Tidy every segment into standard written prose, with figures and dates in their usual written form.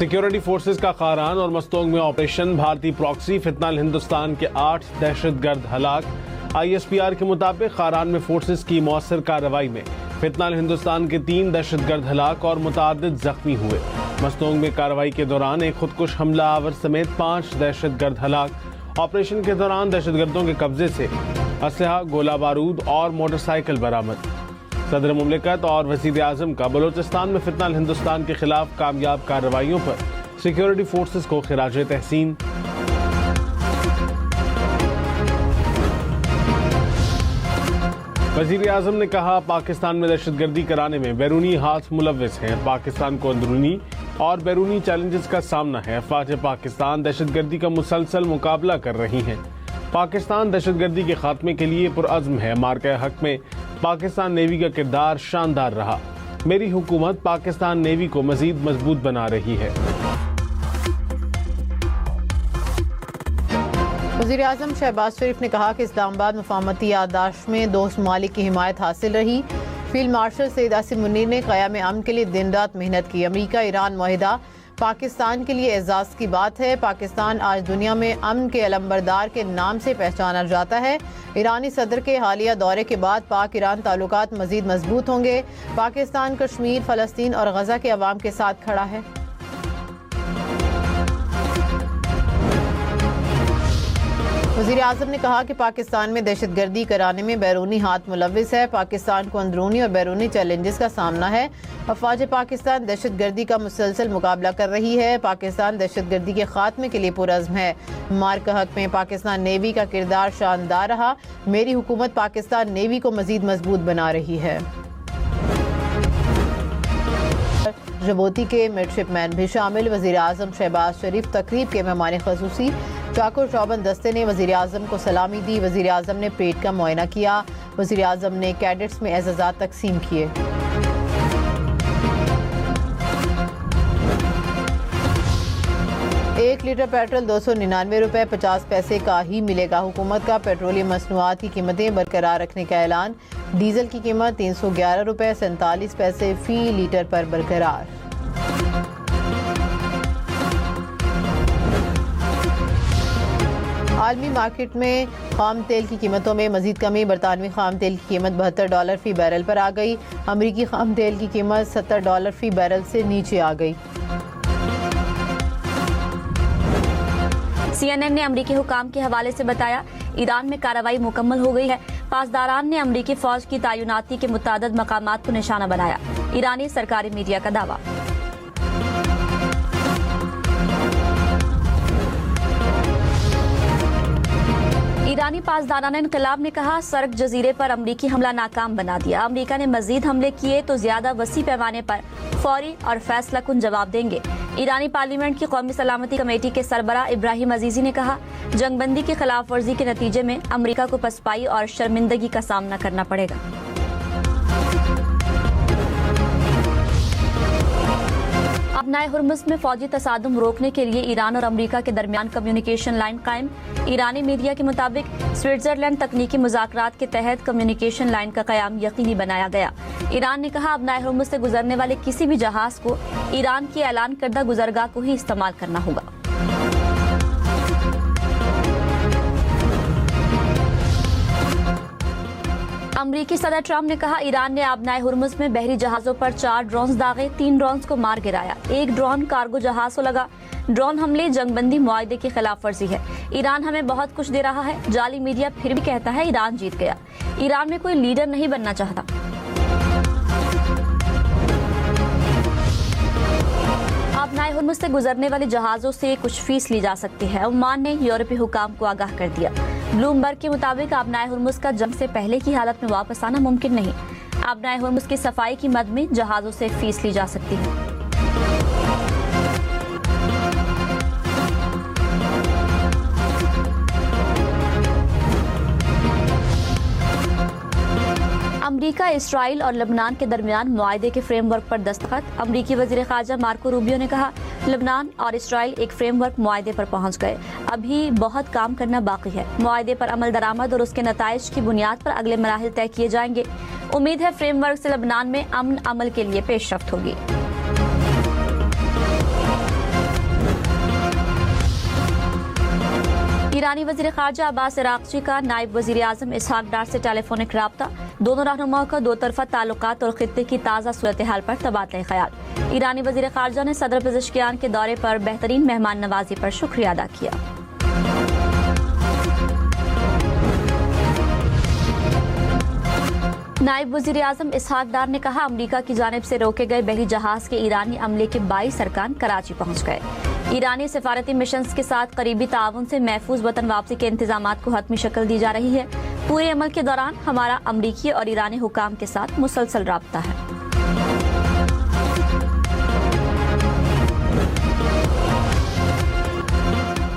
Security forces का खारान और मस्तोंग में ऑपरेशन। भारतीय प्रॉक्सी फितनाल हिंदुस्तान के 8 दहशतगर्द हलाक। ISPR के मुताबिक खारान में फोर्सेस की मौसर कार्रवाई में फितनाल हिंदुस्तान के 3 दहशतगर्द हलाक और मुतादिद जख्मी हुए। मस्तोंग में कार्रवाई के दौरान एक खुदकुश हमला आवर समेत 5 दहशतगर्द हलाक। ऑपरेशन के दौरान दहशतगर्दों के कब्जे से असलहा, गोला बारूद और मोटरसाइकिल बरामद। सदर मुमलिकत और वज़ीर आज़म का बलोचिस्तान में फितनाल हिंदुस्तान के खिलाफ कामयाब कार्रवाइयों पर सिक्योरिटी फोर्सेस को खिराज तहसीन। वज़ीर आज़म ने कहा, पाकिस्तान में दहशतगर्दी कराने में बैरूनी हाथ मुलव्विस हैं। पाकिस्तान को अंदरूनी और बैरूनी चैलेंजेस का सामना है। अफवाज पाकिस्तान दहशतगर्दी का मुसलसल मुकाबला कर रही हैं। पाकिस्तान दहशतगर्दी के खात्मे के लिए पुरअज़्म है। मार्के हक में पाकिस्तान नेवी का किरदार शानदार रहा। मेरी हुकूमत पाकिस्तान नेवी को मजीद मजबूत बना रही है। वज़ीर आज़म शहबाज शरीफ ने कहा कि इस्लामाबाद मुफाहमती याददाश्त में दोस्त ममालिक की हिमायत हासिल रही। फील्ड मार्शल सैयद आसिम मुनीर ने क़याम अमन के लिए दिन रात मेहनत की। अमरीका ईरान मुआहिदा पाकिस्तान के लिए एजाज़ की बात है। पाकिस्तान आज दुनिया में अमन के अलंबरदार के नाम से पहचाना जाता है। ईरानी सदर के हालिया दौरे के बाद पाक ईरान ताल्लुकात मजीद मजबूत होंगे। पाकिस्तान कश्मीर, फ़लस्तीन और गज़ा के अवाम के साथ खड़ा है। वज़ीर आज़म ने कहा कि पाकिस्तान में दहशतगर्दी कराने में बैरूनी हाथ मुलव्विस है। पाकिस्तान को अंदरूनी और बैरूनी चैलेंजेस का सामना है। अफवाज पाकिस्तान दहशतगर्दी का मुसलसल मुकाबला कर रही है। पाकिस्तान दहशतगर्दी के खात्मे के लिए पुरअज़्म है। मार्का हक में पाकिस्तान नेवी का किरदार शानदार रहा। मेरी हुकूमत पाकिस्तान नेवी को मजीद मजबूत बना रही है। जबोती के मिडशिपमैन भी शामिल। वज़ीर आज़म शहबाज शरीफ तकरीब के मेहमान ख़ुसूसी। चाकुर चौबंद दस्ते ने वज़ीर आज़म को सलामी दी। वज़ीर आज़म ने पेट का मुआयना किया। वज़ीर आज़म ने कैडेट्स में एज़ाज़ात तकसीम किए। एक लीटर पेट्रोल 299 रुपये 50 पैसे का ही मिलेगा। हुकूमत का पेट्रोलियम मसनूआत की कीमतें बरकरार रखने का ऐलान। डीजल की कीमत 311 रुपये 47 पैसे फी लीटर पर बरकरार। आलमी मार्केट में खाम तेल की कीमतों में मजीद कमी। बरतानवी खाम तेल की कीमत $72 फी बैरल पर आ गई। अमरीकी खाम तेल की कीमत $70 फी बैरल से नीचे आ गई। CNN ने अमरीकी हुकाम के हवाले से बताया, ईरान में कार्रवाई मुकम्मल हो गई है। पासदारान ने अमरीकी फौज की तैनाती के मुतादिद मकामात को निशाना बनाया। ईरानी सरकारी मीडिया का दावा। ईरानी पासदारान इनकलाब ने कहा, सर्क जजीरे पर अमरीकी हमला नाकाम बना दिया। अमरीका ने मजीद हमले किए तो ज्यादा वसी पैमाने पर फौरी और फैसला कुन जवाब देंगे। ईरानी पार्लियामेंट की कौमी सलामती कमेटी के सरबराह इब्राहिम अजीजी ने कहा, जंगबंदी की खिलाफ वर्जी के नतीजे में अमरीका को पसपाई और शर्मिंदगी का सामना करना पड़ेगा। अपनाए हुर्मुज़ में फौजी तसादुम रोकने के लिए ईरान और अमरीका के दरमियान कम्युनिकेशन लाइन कायम। ईरानी मीडिया के मुताबिक स्विट्जरलैंड तकनीकी मुज़ाकरात के तहत कम्युनिकेशन लाइन का क़याम यकीनी बनाया गया। ईरान ने कहा, अपनाए हुर्मुज़ से गुजरने वाले किसी भी जहाज को ईरान की ऐलान करदा गुजरगाह को ही इस्तेमाल करना होगा। अमरीकी सदर ट्रंप ने कहा, ईरान ने अपनाए हुर्मुज़ में बहरी जहाजों पर 4 ड्रोन दागे, 3 ड्रोन को मार गिराया। एक ड्रोन कार्गो जहाज को लगा। ड्रोन हमले जंगबंदी मुआहदे की खिलाफ वर्जी है। ईरान हमें बहुत कुछ दे रहा है। जाली मीडिया फिर भी कहता है ईरान जीत गया। ईरान में कोई लीडर नहीं बनना चाहता। अपनाए हुर्मुज़ से गुजरने वाले जहाजों से कुछ फीस ली जा सकती है। ओमान ने यूरोपीय हुकाम को आगाह कर दिया। ब्लूमबर्ग के मुताबिक अपनाए हुर्मुज़ का जंग से पहले की हालत में वापस आना मुमकिन नहीं। अपनाए हुर्मुज़ की सफाई की मद में जहाजों से फीस ली जा सकती है। अमरीका, इसराइल और लेबनान के दरमियान मुआहदे के फ्रेमवर्क पर दस्तखत। अमरीकी वज़ीर ख़ारजा मार्को रूबियो ने कहा, लेबनान और इसराइल एक फ्रेमवर्क मुआहदे पर पहुंच गए। अभी बहुत काम करना बाकी है। मुआहदे पर अमल दरामद और उसके नताइज की बुनियाद पर अगले मराहिल तय किए जाएंगे। उम्मीद है फ्रेमवर्क से लेबनान में अमन अमल के लिए पेशरफ्त होगी। ईरानी वजीर खारजा अब्बास इराक़ची का नायब वजीर आज़म इसहाक डार से टेलीफोनिक राब्ता। दोनों रहनुमाओं का दो तरफा ताल्लुकात और खित्ते की ताज़ा सूरत हाल पर तबादला ख्याल। ईरानी वजीर खारजा ने सदर पेज़ेश्कियान के दौरे पर बेहतरीन मेहमान नवाजी पर शुक्रिया अदा किया। नायब वजीर आज़म इसहाक डार ने कहा, अमरीका की जानिब से रोके गए बहरी जहाज के ईरानी अमले के 22 अरकान कराची पहुंच गए। ईरानी सिफारती मिशन के साथ करीबी ताउन से महफूज वतन वापसी के इंतजामात को हतमी शक्ल दी जा रही है। पूरे अमल के दौरान हमारा अमरीकी और ईरानी हुकाम के साथ मुसलसल राब्ता है।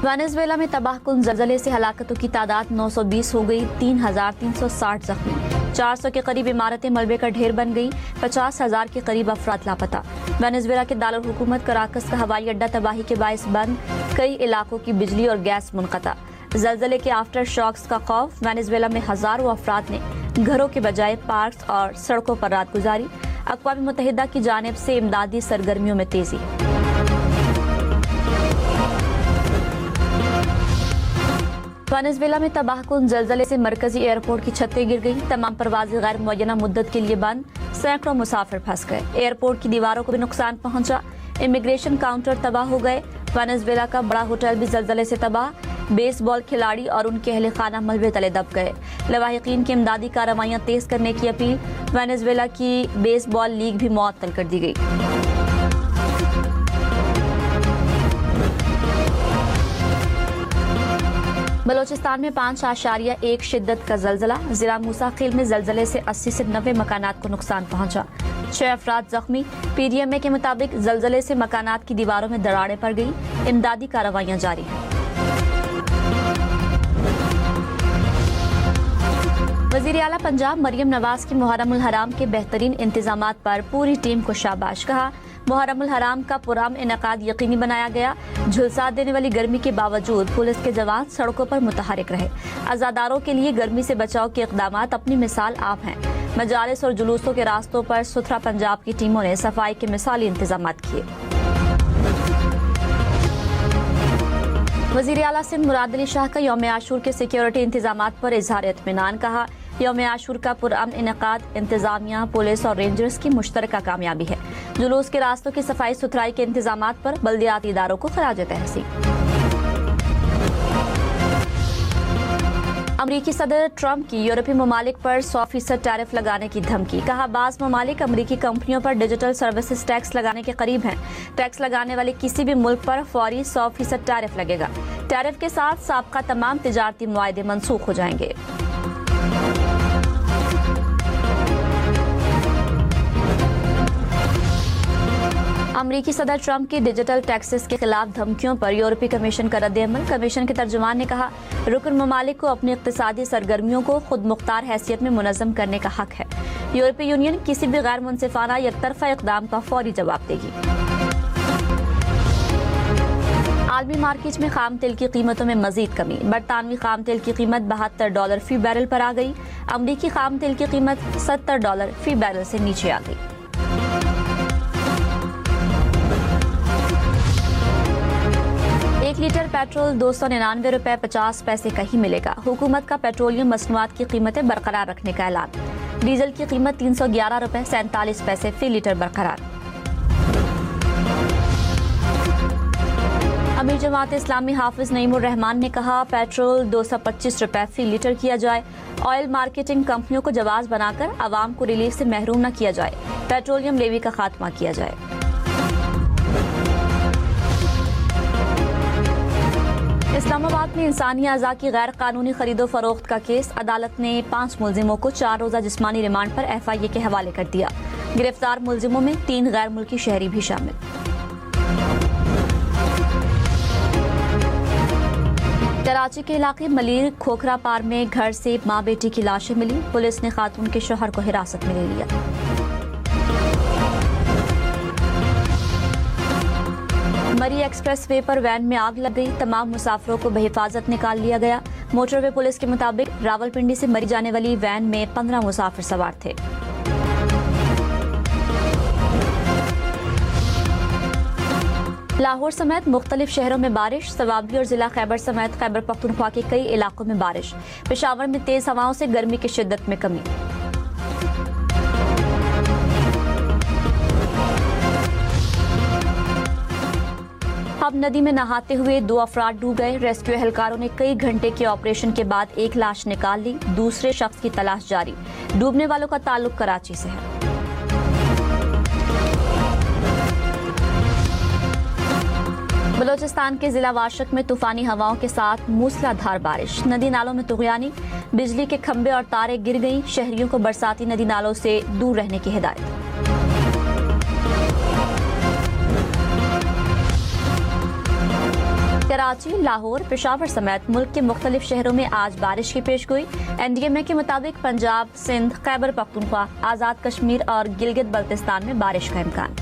वेनेजुएला में तबाहकुन ज़लज़ले से हलाकतों की तादाद 920 हो गई, 3,360 जख्मी, 400 के करीब इमारतें मलबे का ढेर बन गई, 50,000 के करीब अफराद लापता। वेनेजुएला के दारुल हुकूमत कराकस का हवाई अड्डा तबाही के बायस बंद, कई इलाकों की बिजली और गैस मुनक़ता। ज़लज़ले के आफ्टर शॉक्स का खौफ, वेनेजुएला में हजारों अफराद ने घरों के बजाय पार्क और सड़कों पर रात गुजारी। अक़वाम मुत्तहिदा की जानिब से इमदादी सरगर्मियों में तेजी। वेनेजुएला में तबाहकुन ज़लज़ले से मरकजी एयरपोर्ट की छतें गिर गई, तमाम परवाज़ें गैर मुअय्यना मुद्दत के लिए बंद, सैकड़ों मुसाफिर फंस गए। एयरपोर्ट की दीवारों को भी नुकसान पहुंचा, इमिग्रेशन काउंटर तबाह हो गए। वेनेजुएला का बड़ा होटल भी ज़लज़ले से तबाह, बेसबॉल खिलाड़ी और उनके अहले खाना मलबे तले दब गए। लवाहिकीन की इमदादी कार्रवाइयाँ तेज करने की अपील। वेनेजुएला की बेसबॉल लीग भी मुअत्तल कर दी गई। बलोचिस्तान में 5.1 शिद्दत का ज़लज़ला, ज़िला मूसा खेल में ज़लज़ले से 80 से 90 मकानात को नुकसान पहुंचा, 6 अफराद जख्मी। PDMA के मुताबिक ज़लज़ले से मकानात की दीवारों में दरारें पड़ गई, इमदादी कार्रवाइयाँ जारी हैं। वज़ीर आला पंजाब मरियम नवाज की मुहर्रमुल हराम के बेहतरीन इंतजामात पर पूरी टीम को शाबाश कहा। मुहर्रमुल हराम का पुरअमन इनेकाद यकीनी बनाया गया। झुलसा देने वाली गर्मी के बावजूद पुलिस के जवान सड़कों पर मुतहरिक रहे। अज़ादारों के लिए गर्मी से बचाव के इक़दामात अपनी मिसाल आप हैं। मजालिस और जुलूसों के रास्तों पर सुथरा पंजाब की टीमों ने सफाई के मिसाली इंतजामात किए। वज़ीर आला सिंध मुराद अली शाह का यौम आशूर के सिक्योरिटी इंतजामात पर इजहार इत्मीनान। कहा, यौम आशूर का पुरअमन इनेकाद इंतजामिया, पुलिस और रेंजर्स की मुश्तरका कामयाबी है। जुलूस के रास्तों की सफाई सुथराई के इंतजामात पर बल्दियाती इदारों को खराज तहसीन। अमरीकी सदर ट्रंप की यूरोपीय ममालिक पर 100% टैरिफ लगाने की धमकी। कहा, बाज़ ममालिक अमरीकी कंपनियों पर डिजिटल सर्विसेज टैक्स लगाने के करीब हैं। टैक्स लगाने वाले किसी भी मुल्क पर फौरी 100% टैरिफ लगेगा। टैरिफ के साथ साबका तमाम तिजारती मुआहदे मनसूख हो जाएंगे। अमरीकी सदर ट्रंप की डिजिटल टैक्सेस के खिलाफ धमकियों पर यूरोपीय कमीशन का रद्द-ए-अमल। कमीशन के तर्जुमान ने कहा, रुकन ममालिक को अपनी इक्तिसादी सरगर्मियों को खुद मुख्तार हैसियत में मुनज़्ज़म करने का हक है। यूरोपीय यूनियन किसी भी गैर मुनसिफाना यकतरफा इक़दाम का फौरी जवाब देगी। आलमी मार्केट में खाम तेल की कीमतों में मजीद कमी। बरतानवी खाम तेल की कीमत $72 फी बैरल पर आ गई। अमरीकी खाम तेल की कीमत $70 फी बैरल से नीचे आ गई। एक लीटर पेट्रोल ₹299.50 का ही मिलेगा। हुकूमत का पेट्रोलियम मसनूआत की कीमतें बरकरार रखने का ऐलान। डीजल की कीमत ₹311.47 फी लीटर बरकरार। अमीर जमात इस्लामी हाफिज नईमुर रहमान ने कहा, पेट्रोल ₹225 फी लीटर किया जाए। ऑयल मार्केटिंग कंपनियों को जवाज बनाकर आवाम को रिलीफ से महरूम न किया जाए। पेट्रोलियम लेवी का खात्मा किया जाए। इस्लामाबाद में इंसानी अज़ा की गैर कानूनी खरीदो फरोख्त का केस। अदालत ने 5 मुलजिमों को 4 रोज़ा जिस्मानी रिमांड पर FIA के हवाले कर दिया। गिरफ्तार मुलजिमों में 3 गैर मुल्की शहरी भी शामिल। कराची के इलाके मलीर खोखरा पार में घर से मां बेटी की लाशें मिली। पुलिस ने खातून के शौहर को हिरासत में ले लिया। मरी एक्सप्रेस वे पर वैन में आग लग गई। तमाम मुसाफिरों को बेहिफाजत निकाल लिया गया। मोटरवे पुलिस के मुताबिक रावलपिंडी से मरी जाने वाली वैन में 15 मुसाफिर सवार थे। लाहौर समेत मुख्तलिफ शहरों में बारिश, सवाबली और जिला खैबर समेत खैबर पख्तूनख्वा के कई इलाकों में बारिश। पेशावर में तेज हवाओं से गर्मी की शिद्दत में कमी। अब नदी में नहाते हुए 2 अफराद डूब गए। रेस्क्यू एहलकारों ने कई घंटे के ऑपरेशन के बाद एक लाश निकाल ली। दूसरे शख्स की तलाश जारी। डूबने वालों का ताल्लुक कराची से है। बलोचिस्तान के जिला वाशक में तूफानी हवाओं के साथ मूसलाधार बारिश। नदी नालों में तुगयानी, बिजली के खंभे और तारें गिर गईं। शहरियों को बरसाती नदी नालों से दूर रहने की हिदायत। कराची, लाहौर, पेशावर समेत मुल्क के मुख्तलिफ शहरों में आज बारिश की पेशगोई। NDMA के मुताबिक पंजाब, सिंध, खैबर पख्तूनख्वा, आज़ाद कश्मीर और गिलगित बल्तिस्तान में बारिश का इम्कान।